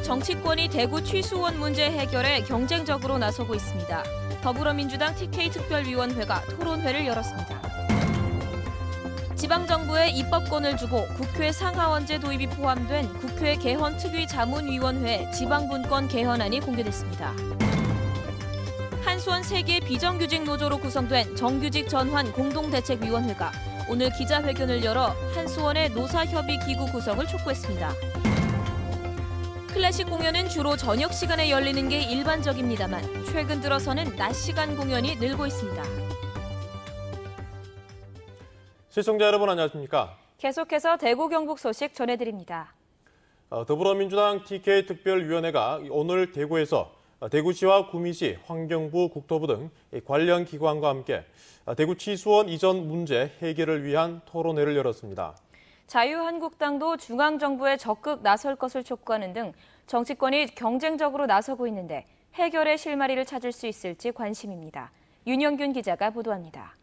정치권이 대구 취수원 문제 해결에 경쟁적으로 나서고 있습니다. 더불어민주당 TK특별위원회가 토론회를 열었습니다. 지방정부에 입법권을 주고 국회 상하원제 도입이 포함된 국회 개헌특위자문위원회 지방분권 개헌안이 공개됐습니다. 한수원 세계 비정규직 노조로 구성된 정규직 전환 공동대책위원회가 오늘 기자회견을 열어 한수원의 노사협의기구 구성을 촉구했습니다. 클래식 공연은 주로 저녁 시간에 열리는 게 일반적입니다만 최근 들어서는 낮 시간 공연이 늘고 있습니다. 시청자 여러분 안녕하십니까? 계속해서 대구 경북 소식 전해드립니다. 더불어민주당 TK특별위원회가 오늘 대구에서 대구시와 구미시, 환경부, 국토부 등 관련 기관과 함께 대구 취수원 이전 문제 해결을 위한 토론회를 열었습니다. 자유한국당도 중앙정부에 적극 나설 것을 촉구하는 등 정치권이 경쟁적으로 나서고 있는데 해결의 실마리를 찾을 수 있을지 관심입니다. 윤영균 기자가 보도합니다.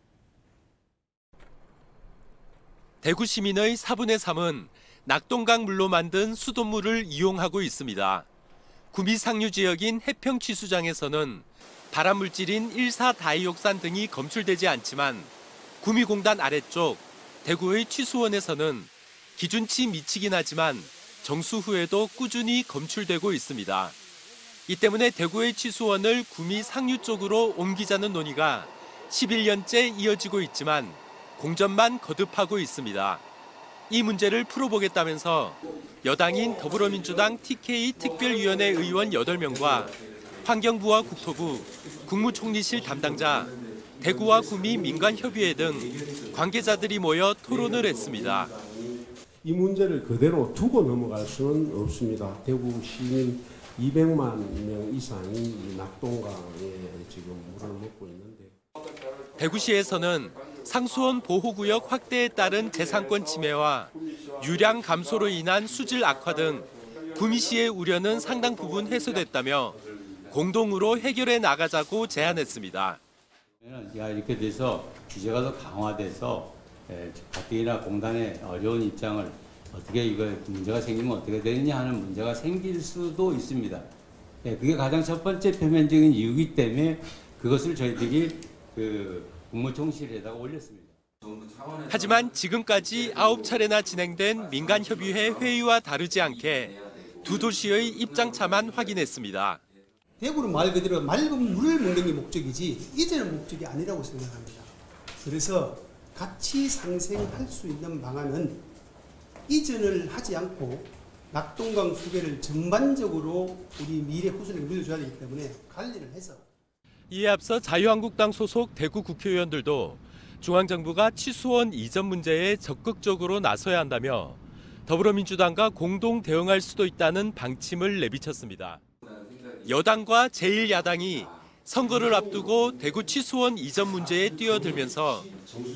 대구 시민의 4분의 3은 낙동강 물로 만든 수돗물을 이용하고 있습니다. 구미 상류 지역인 해평 취수장에서는 발암물질인 일사다이옥산 등이 검출되지 않지만 구미공단 아래쪽 대구의 취수원에서는 기준치 미치긴 하지만 정수 후에도 꾸준히 검출되고 있습니다. 이 때문에 대구의 취수원을 구미 상류 쪽으로 옮기자는 논의가 11년째 이어지고 있지만 공전만 거듭하고 있습니다. 이 문제를 풀어보겠다면서 여당인 더불어민주당 TK특별위원회 의원 8명과 환경부와 국토부, 국무총리실 담당자, 대구와 구미 민간협의회 등 관계자들이 모여 토론을 했습니다. 이 문제를 그대로 두고 넘어갈 수는 없습니다. 대구 시민 200만 명 이상이 낙동강에 지금 물을 먹고 있는데. 대구시에서는 상수원 보호구역 확대에 따른 재산권 침해와 유량 감소로 인한 수질 악화 등 구미시의 우려는 상당 부분 해소됐다며 공동으로 해결해 나가자고 제안했습니다. 이렇게 돼서 규제가 더 강화돼서 가뜩이나 공단의 어려운 입장을 어떻게 이거 문제가 생기면 어떻게 되느냐 하는 문제가 생길 수도 있습니다. 그게 가장 첫 번째 표면적인 이유이기 때문에 그것을 저희들이 국무총실에다가 올렸습니다. 하지만 지금까지 9차례나 진행된 민간협의회 회의와 다르지 않게 두 도시의 입장차만 확인했습니다. 대구는 말 그대로 맑은 물을 먹는 게 목적이지 이제는 목적이 아니라고 생각합니다. 그래서 같이 상생할 수 있는 방안은 이전을 하지 않고 낙동강 수계를 전반적으로 우리 미래 후손에게 물려줘야 되기 때문에 관리를 해서. 이에 앞서 자유한국당 소속 대구 국회의원들도 중앙정부가 취수원 이전 문제에 적극적으로 나서야 한다며 더불어민주당과 공동 대응할 수도 있다는 방침을 내비쳤습니다. 여당과 제1야당이 선거를 앞두고 대구 취수원 이전 문제에 뛰어들면서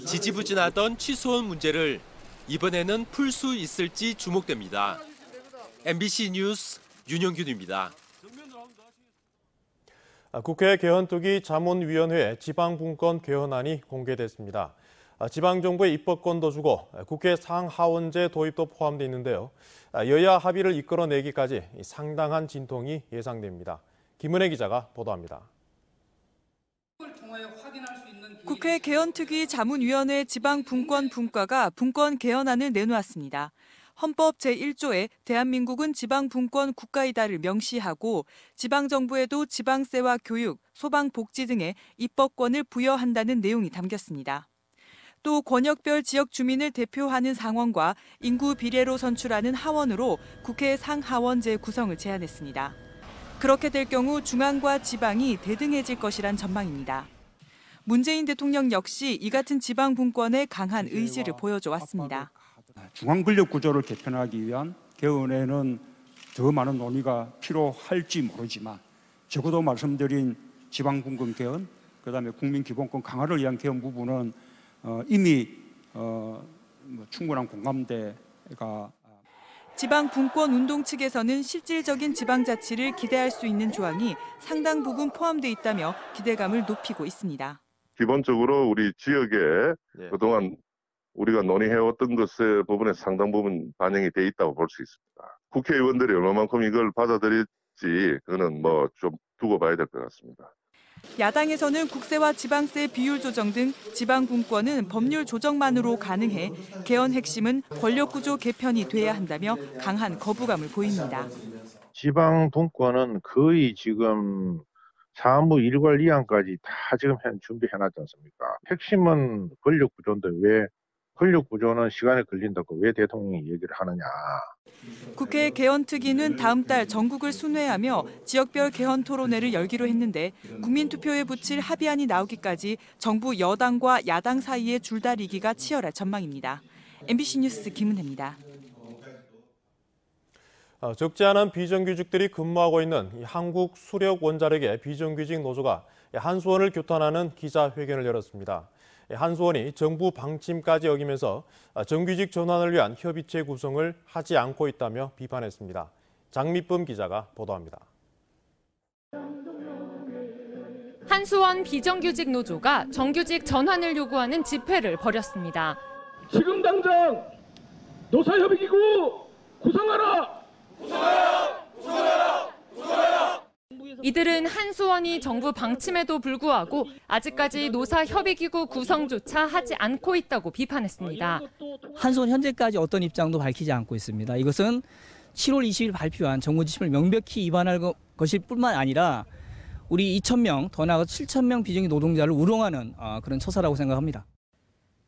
지지부진하던 취수원 문제를 이번에는 풀 수 있을지 주목됩니다. MBC 뉴스 윤영균입니다. 국회 개헌특위 자문위원회 지방분권 개헌안이 공개됐습니다. 지방정부에 입법권도 주고 국회 상하원제 도입도 포함되어 있는데요. 여야 합의를 이끌어내기까지 상당한 진통이 예상됩니다. 김은혜 기자가 보도합니다. 국회 개헌특위 자문위원회 지방분권 분과가 분권 개헌안을 내놓았습니다. 헌법 제1조에 대한민국은 지방분권 국가이다를 명시하고 지방정부에도 지방세와 교육, 소방복지 등의 입법권을 부여한다는 내용이 담겼습니다. 또 권역별 지역 주민을 대표하는 상원과 인구 비례로 선출하는 하원으로 국회 상하원제 구성을 제안했습니다. 그렇게 될 경우 중앙과 지방이 대등해질 것이란 전망입니다. 문재인 대통령 역시 이 같은 지방 분권에 강한 의지를 보여줘 왔습니다. 중앙 권력 구조를 개편하기 위한 개헌에는 더 많은 논의가 필요할지 모르지만 적어도 말씀드린 지방 분권 개헌, 그다음에 국민 기본권 강화를 위한 개헌 부분은 이미 충분한 공감대가. 지방 분권 운동 측에서는 실질적인 지방자치를 기대할 수 있는 조항이 상당 부분 포함돼 있다며 기대감을 높이고 있습니다. 기본적으로 우리 지역에 그동안 우리가 논의해왔던 것의 부분에 상당 부분 반영이 돼 있다고 볼 수 있습니다. 국회의원들이 얼마만큼 이걸 받아들일지 그거는 뭐 좀 두고 봐야 될 것 같습니다. 야당에서는 국세와 지방세 비율 조정 등 지방 분권은 법률 조정만으로 가능해 개헌 핵심은 권력구조 개편이 돼야 한다며 강한 거부감을 보입니다. 지방 분권은 거의 지금 사무 일괄 이항까지 다 지금 준비해놨지 않습니까? 핵심은 권력구조인데 왜 권력구조는 시간이 걸린다고 왜 대통령이 얘기를 하느냐. 국회 개헌특위는 다음 달 전국을 순회하며 지역별 개헌 토론회를 열기로 했는데 국민투표에 붙일 합의안이 나오기까지 정부 여당과 야당 사이의 줄다리기가 치열할 전망입니다. MBC 뉴스 김은혜입니다. 적지 않은 비정규직들이 근무하고 있는 한국수력원자력의 비정규직 노조가 한수원을 규탄하는 기자회견을 열었습니다. 한수원이 정부 방침까지 어기면서 정규직 전환을 위한 협의체 구성을 하지 않고 있다며 비판했습니다. 장미쁨 기자가 보도합니다. 한수원 비정규직 노조가 정규직 전환을 요구하는 집회를 벌였습니다. 지금 당장 노사협의기구 구성하라! 구성하라! 구성하라! 구성하라! 이들은 한수원이 정부 방침에도 불구하고 아직까지 노사협의기구 구성조차 하지 않고 있다고 비판했습니다. 한수원 현재까지 어떤 입장도 밝히지 않고 있습니다. 이것은 7월 20일 발표한 정부 지침을 명백히 위반할 것일 뿐만 아니라 우리 2,000명, 더 나아가 7,000명 비정규직 노동자를 우롱하는 그런 처사라고 생각합니다.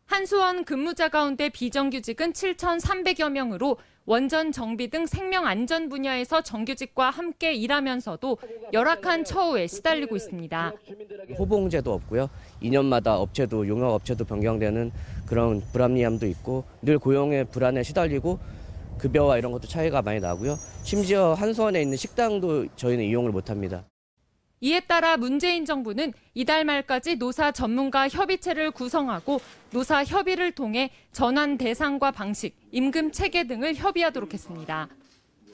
한수원 근무자 가운데 비정규직은 7,300여 명으로 원전 정비 등 생명 안전 분야에서 정규직과 함께 일하면서도 열악한 처우에 시달리고 있습니다. 호봉제도 없고요. 2년마다 업체도 용역업체도 변경되는 그런 불합리함도 있고 늘 고용의 불안에 시달리고 급여와 이런 것도 차이가 많이 나고요. 심지어 한수원에 있는 식당도 저희는 이용을 못합니다. 이에 따라 문재인 정부는 이달 말까지 노사 전문가 협의체를 구성하고 노사 협의를 통해 전환 대상과 방식, 임금 체계 등을 협의하도록 했습니다.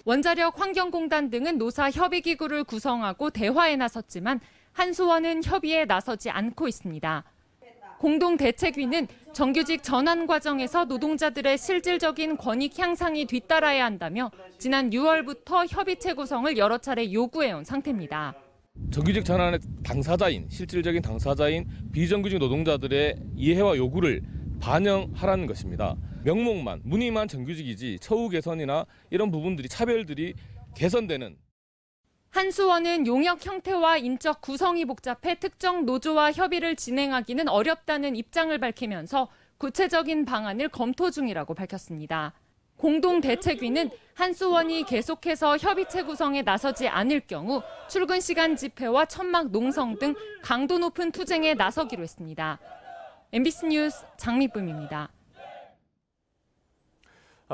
원자력 환경공단 등은 노사 협의기구를 구성하고 대화에 나섰지만 한수원은 협의에 나서지 않고 있습니다. 공동대책위는 정규직 전환 과정에서 노동자들의 실질적인 권익 향상이 뒤따라야 한다며 지난 6월부터 협의체 구성을 여러 차례 요구해온 상태입니다. 정규직 전환의 당사자인, 실질적인 당사자인 비정규직 노동자들의 이해와 요구를 반영하라는 것입니다. 명목만, 무늬만 정규직이지 처우 개선이나 이런 부분들이 차별들이 개선되는. 한수원은 용역 형태와 인적 구성이 복잡해 특정 노조와 협의를 진행하기는 어렵다는 입장을 밝히면서 구체적인 방안을 검토 중이라고 밝혔습니다. 공동대책위는 한수원이 계속해서 협의체 구성에 나서지 않을 경우 출근 시간 집회와 천막 농성 등 강도 높은 투쟁에 나서기로 했습니다. MBC 뉴스 장미쁨입니다.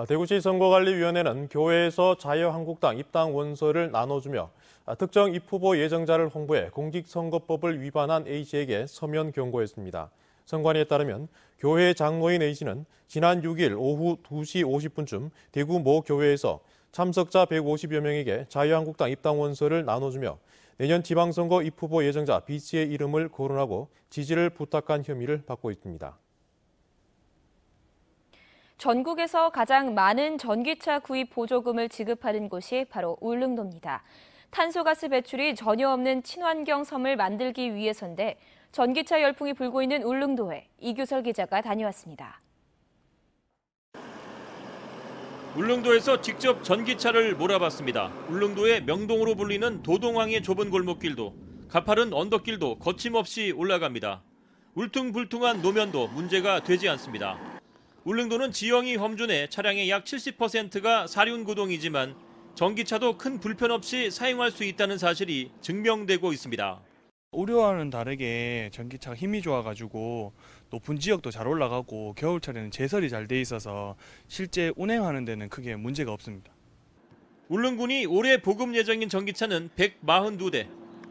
대구시 선거관리위원회는 교회에서 자유한국당 입당 원서를 나눠주며 특정 입후보 예정자를 홍보해 공직선거법을 위반한 A씨에게 서면 경고했습니다. 선관위에 따르면 교회 장로인 A씨는 지난 6일 오후 2시 50분쯤 대구 모 교회에서 참석자 150여 명에게 자유한국당 입당 원서를 나눠주며 내년 지방선거 입후보 예정자 B씨의 이름을 거론하고 지지를 부탁한 혐의를 받고 있습니다. 전국에서 가장 많은 전기차 구입 보조금을 지급하는 곳이 바로 울릉도입니다. 탄소가스 배출이 전혀 없는 친환경 섬을 만들기 위해서인데 전기차 열풍이 불고 있는 울릉도에 이규설 기자가 다녀왔습니다. 울릉도에서 직접 전기차를 몰아봤습니다. 울릉도의 명동으로 불리는 도동항의 좁은 골목길도 가파른 언덕길도 거침없이 올라갑니다. 울퉁불퉁한 노면도 문제가 되지 않습니다. 울릉도는 지형이 험준해 차량의 약 70%가 사륜구동이지만 전기차도 큰 불편 없이 사용할 수 있다는 사실이 증명되고 있습니다. 우려와는 다르게 전기차가 힘이 좋아가지고 높은 지역도 잘 올라가고 겨울철에는 제설이 잘 돼 있어서 실제 운행하는 데는 크게 문제가 없습니다. 울릉군이 올해 보급 예정인 전기차는 142대,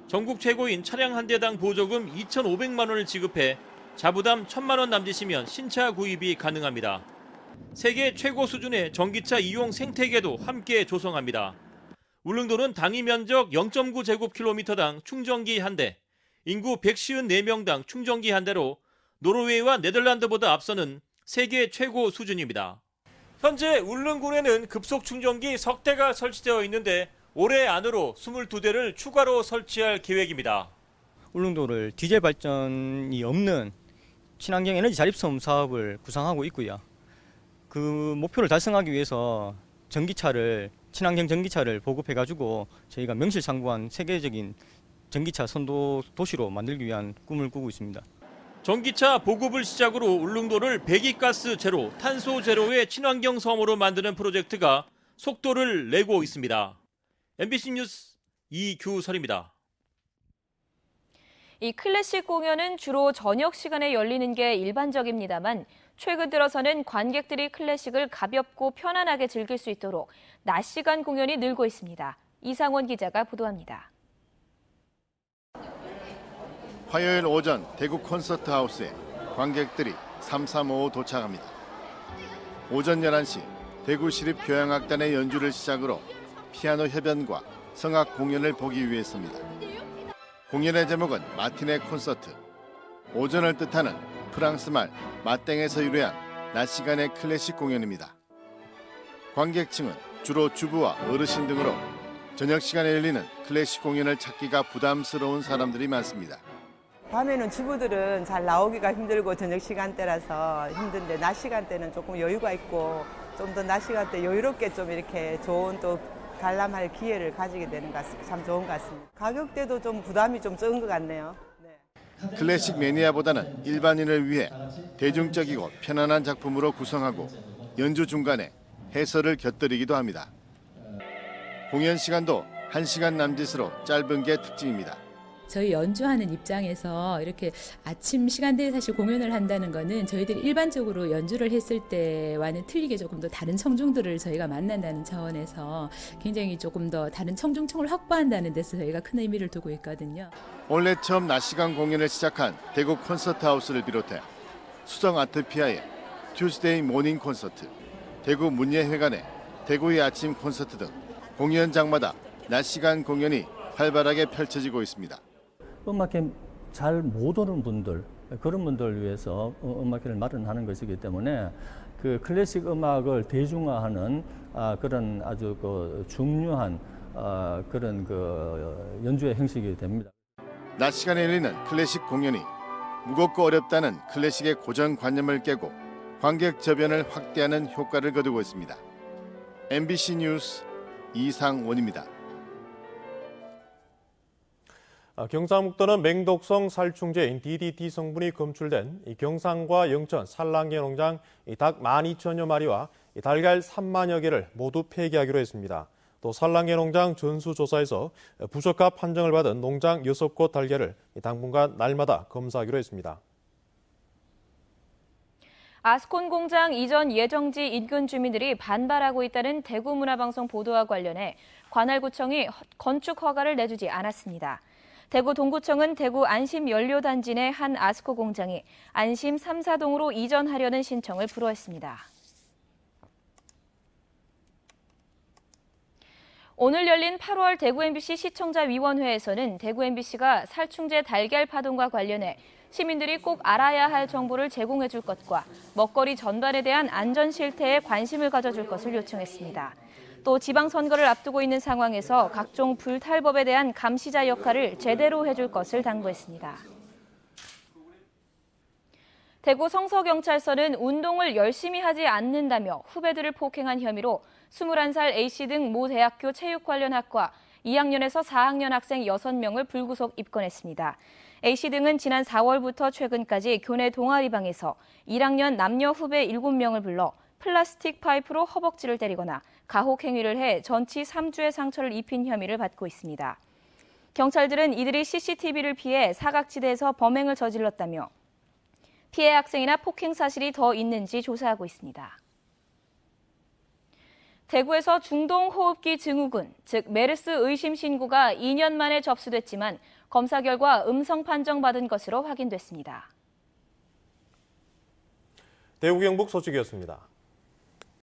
전국 최고인 차량 한 대당 보조금 2,500만 원을 지급해 자부담 1,000만 원 남짓이면 신차 구입이 가능합니다. 세계 최고 수준의 전기차 이용 생태계도 함께 조성합니다. 울릉도는 당이 면적 0.9제곱킬로미터당 충전기 한 대, 인구 154명당 충전기 한 대로 노르웨이와 네덜란드보다 앞서는 세계 최고 수준입니다. 현재 울릉군에는 급속 충전기 석 대가 설치되어 있는데 올해 안으로 22대를 추가로 설치할 계획입니다. 울릉도를 디젤 발전이 없는 친환경 에너지 자립섬 사업을 구상하고 있고요. 그 목표를 달성하기 위해서 친환경 전기차를 보급해가지고 저희가 명실상부한 세계적인 전기차 선도 도시로 만들기 위한 꿈을 꾸고 있습니다. 전기차 보급을 시작으로 울릉도를 배기가스 제로, 탄소 제로의 친환경 섬으로 만드는 프로젝트가 속도를 내고 있습니다. MBC 뉴스 이규설입니다. 이 클래식 공연은 주로 저녁 시간에 열리는 게 일반적입니다만 최근 들어서는 관객들이 클래식을 가볍고 편안하게 즐길 수 있도록 낮 시간 공연이 늘고 있습니다. 이상원 기자가 보도합니다. 화요일 오전 대구 콘서트 하우스에 관객들이 335 도착합니다. 오전 11시 대구 시립교향악단의 연주를 시작으로 피아노 협연과 성악 공연을 보기 위해서입니다. 공연의 제목은 마티네 콘서트. 오전을 뜻하는 프랑스말 마땡에서 유래한 낮 시간의 클래식 공연입니다. 관객층은 주로 주부와 어르신 등으로 저녁 시간에 열리는 클래식 공연을 찾기가 부담스러운 사람들이 많습니다. 밤에는 주부들은 잘 나오기가 힘들고 저녁 시간대라서 힘든데 낮 시간대는 조금 여유가 있고 좀 더 낮 시간대 여유롭게 좀 이렇게 좋은 또 관람할 기회를 가지게 되는 것 같습니다. 참 좋은 것 같습니다. 가격대도 좀 부담이 좀 적은 것 같네요. 네. 클래식 매니아보다는 일반인을 위해 대중적이고 편안한 작품으로 구성하고 연주 중간에 해설을 곁들이기도 합니다. 공연 시간도 1시간 남짓으로 짧은 게 특징입니다. 저희 연주하는 입장에서 이렇게 아침 시간대에 사실 공연을 한다는 거는 저희들이 일반적으로 연주를 했을 때와는 틀리게 조금 더 다른 청중들을 저희가 만난다는 차원에서 굉장히 조금 더 다른 청중층을 확보한다는 데서 저희가 큰 의미를 두고 있거든요. 올해 처음 낮 시간 공연을 시작한 대구 콘서트 하우스를 비롯해 수정 아트피아의 튜스데이 모닝 콘서트, 대구 문예회관의 대구의 아침 콘서트 등 공연장마다 낮 시간 공연이 활발하게 펼쳐지고 있습니다. 음악회 잘 못 오는 분들, 그런 분들을 위해서 음악회를 마련하는 것이기 때문에 그 클래식 음악을 대중화하는 그런 아주 그 중요한 그런 그 연주의 형식이 됩니다. 낮 시간에 열리는 클래식 공연이 무겁고 어렵다는 클래식의 고정관념을 깨고 관객 저변을 확대하는 효과를 거두고 있습니다. MBC 뉴스 이상원입니다. 경상북도는 맹독성 살충제인 DDT 성분이 검출된 경상과 영천 산란계 농장 닭 12,000여 마리와 달걀 3만여 개를 모두 폐기하기로 했습니다. 또 산란계 농장 전수조사에서 부적합 판정을 받은 농장 6곳 달걀을 당분간 날마다 검사하기로 했습니다. 아스콘 공장 이전 예정지 인근 주민들이 반발하고 있다는 대구문화방송 보도와 관련해 관할구청이 건축 허가를 내주지 않았습니다. 대구 동구청은 대구 안심연료단지 내 한 아스코 공장이 안심 3사동으로 이전하려는 신청을 불허했습니다. 오늘 열린 8월 대구 MBC 시청자위원회에서는 대구 MBC가 살충제 달걀 파동과 관련해 시민들이 꼭 알아야 할 정보를 제공해 줄 것과 먹거리 전반에 대한 안전 실태에 관심을 가져줄 것을 요청했습니다. 또 지방선거를 앞두고 있는 상황에서 각종 불탈법에 대한 감시자 역할을 제대로 해줄 것을 당부했습니다. 대구 성서경찰서는 운동을 열심히 하지 않는다며 후배들을 폭행한 혐의로 21살 A씨 등 모 대학교 체육 관련 학과 2학년에서 4학년 학생 6명을 불구속 입건했습니다. A씨 등은 지난 4월부터 최근까지 교내 동아리방에서 1학년 남녀 후배 7명을 불러 플라스틱 파이프로 허벅지를 때리거나 가혹 행위를 해 전치 3주의 상처를 입힌 혐의를 받고 있습니다. 경찰들은 이들이 CCTV를 피해 사각지대에서 범행을 저질렀다며 피해 학생이나 폭행 사실이 더 있는지 조사하고 있습니다. 대구에서 중동호흡기 증후군, 즉 메르스 의심 신고가 2년 만에 접수됐지만 검사 결과 음성 판정받은 것으로 확인됐습니다. 대구 경북 소식이었습니다.